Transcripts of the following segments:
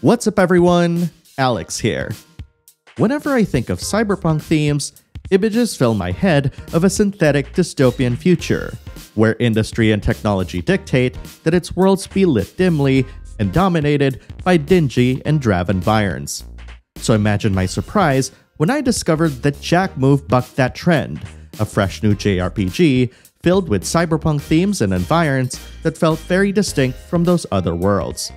What's up everyone, Alex here. Whenever I think of cyberpunk themes, images fill my head of a synthetic dystopian future, where industry and technology dictate that its worlds be lit dimly and dominated by dingy and drab environs. So imagine my surprise when I discovered that Jack Move bucked that trend, a fresh new JRPG filled with cyberpunk themes and environs that felt very distinct from those other worlds.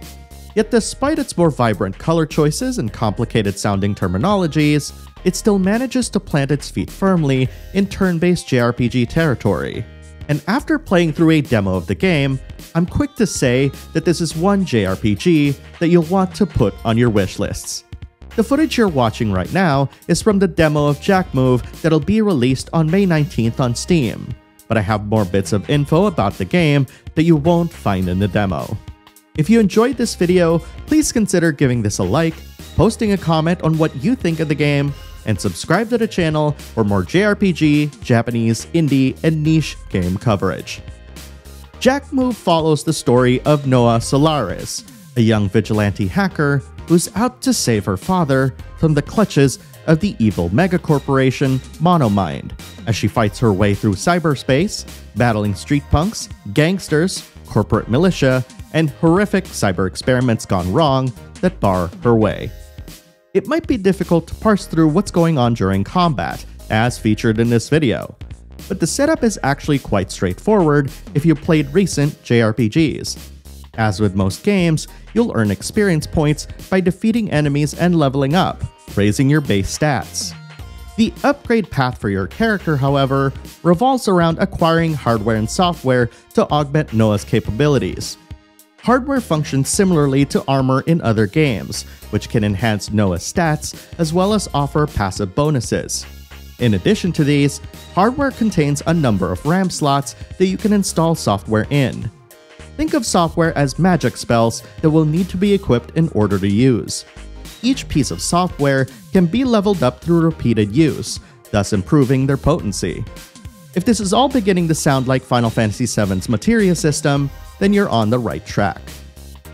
Yet despite its more vibrant color choices and complicated sounding terminologies, it still manages to plant its feet firmly in turn-based JRPG territory. And after playing through a demo of the game, I'm quick to say that this is one JRPG that you'll want to put on your wish lists. The footage you're watching right now is from the demo of Jack Move that'll be released on May 19th on Steam, but I have more bits of info about the game that you won't find in the demo. If you enjoyed this video, please consider giving this a like, posting a comment on what you think of the game, and subscribe to the channel for more JRPG, Japanese, indie, and niche game coverage. Jack Move follows the story of Noah Solaris, a young vigilante hacker who's out to save her father from the clutches of the evil megacorporation Monomind, as she fights her way through cyberspace, battling street punks, gangsters, corporate militia, and horrific cyber experiments gone wrong that bar her way. It might be difficult to parse through what's going on during combat, as featured in this video, but the setup is actually quite straightforward if you played recent JRPGs. As with most games, you'll earn experience points by defeating enemies and leveling up, raising your base stats. The upgrade path for your character, however, revolves around acquiring hardware and software to augment Noah's capabilities. Hardware functions similarly to armor in other games, which can enhance Noah's stats as well as offer passive bonuses. In addition to these, hardware contains a number of RAM slots that you can install software in. Think of software as magic spells that will need to be equipped in order to use. Each piece of software can be leveled up through repeated use, thus improving their potency. If this is all beginning to sound like Final Fantasy VII's materia system, then you're on the right track.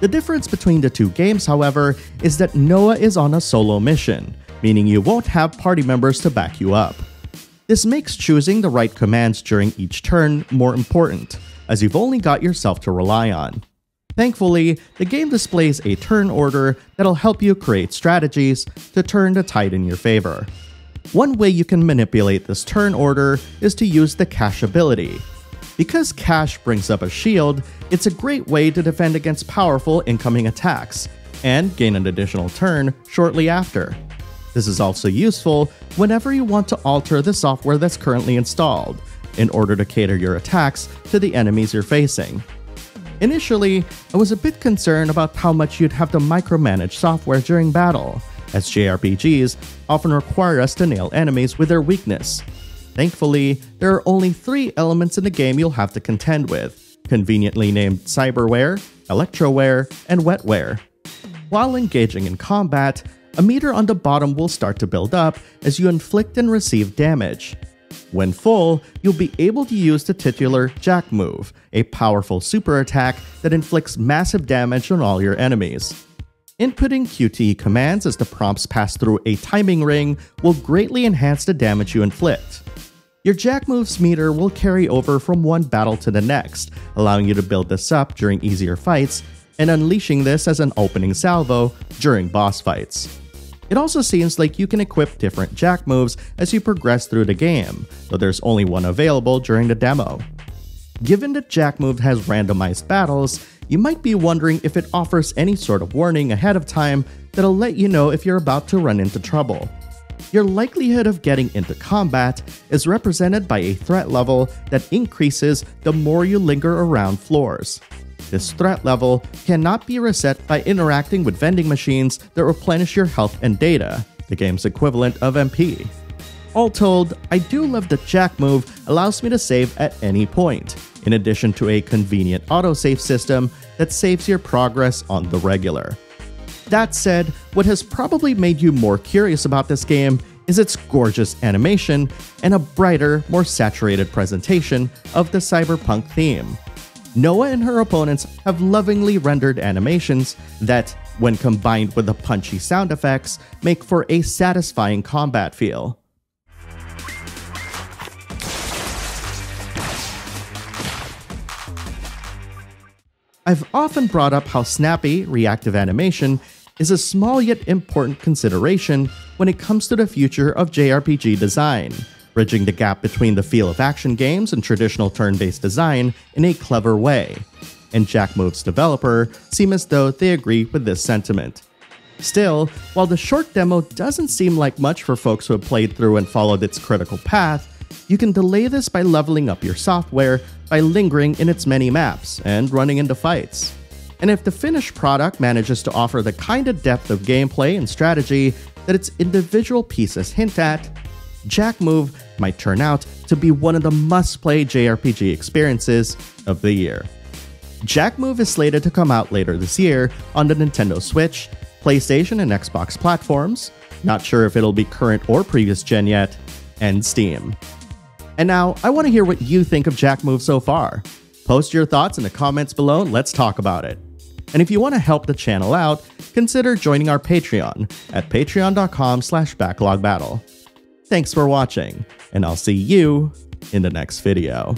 The difference between the two games, however, is that Noah is on a solo mission, meaning you won't have party members to back you up. This makes choosing the right commands during each turn more important, as you've only got yourself to rely on. Thankfully, the game displays a turn order that'll help you create strategies to turn the tide in your favor. One way you can manipulate this turn order is to use the Cash ability. Because Cash brings up a shield, it's a great way to defend against powerful incoming attacks, and gain an additional turn shortly after. This is also useful whenever you want to alter the software that's currently installed, in order to cater your attacks to the enemies you're facing. Initially, I was a bit concerned about how much you'd have to micromanage software during battle, as JRPGs often require us to nail enemies with their weakness. Thankfully, there are only 3 elements in the game you'll have to contend with, conveniently named cyberware, electroware, and wetware. While engaging in combat, a meter on the bottom will start to build up as you inflict and receive damage. When full, you'll be able to use the titular Jack Move, a powerful super attack that inflicts massive damage on all your enemies. Inputting QTE commands as the prompts pass through a timing ring will greatly enhance the damage you inflict. Your Jack Move's meter will carry over from one battle to the next, allowing you to build this up during easier fights, and unleashing this as an opening salvo during boss fights. It also seems like you can equip different Jack Moves as you progress through the game, though there's only one available during the demo. Given that Jack Move has randomized battles, you might be wondering if it offers any sort of warning ahead of time that'll let you know if you're about to run into trouble. Your likelihood of getting into combat is represented by a threat level that increases the more you linger around floors. This threat level cannot be reset by interacting with vending machines that replenish your health and data, the game's equivalent of MP. All told, I do love that Jack Move allows me to save at any point, in addition to a convenient autosave system that saves your progress on the regular. That said, what has probably made you more curious about this game is its gorgeous animation and a brighter, more saturated presentation of the cyberpunk theme. Noah and her opponents have lovingly rendered animations that, when combined with the punchy sound effects, make for a satisfying combat feel. I've often brought up how snappy, reactive animation is a small yet important consideration when it comes to the future of JRPG design, bridging the gap between the feel of action games and traditional turn-based design in a clever way. And Jackmove's developer seem as though they agree with this sentiment. Still, while the short demo doesn't seem like much for folks who have played through and followed its critical path, you can delay this by leveling up your software by lingering in its many maps and running into fights. And if the finished product manages to offer the kind of depth of gameplay and strategy that its individual pieces hint at, Jackmove might turn out to be one of the must-play JRPG experiences of the year. Jackmove is slated to come out later this year on the Nintendo Switch, PlayStation and Xbox platforms, not sure if it'll be current or previous gen yet, and Steam. And now, I want to hear what you think of Jackmove so far. Post your thoughts in the comments below and let's talk about it. And if you want to help the channel out, consider joining our Patreon at patreon.com/BacklogBattle. Thanks for watching, and I'll see you in the next video.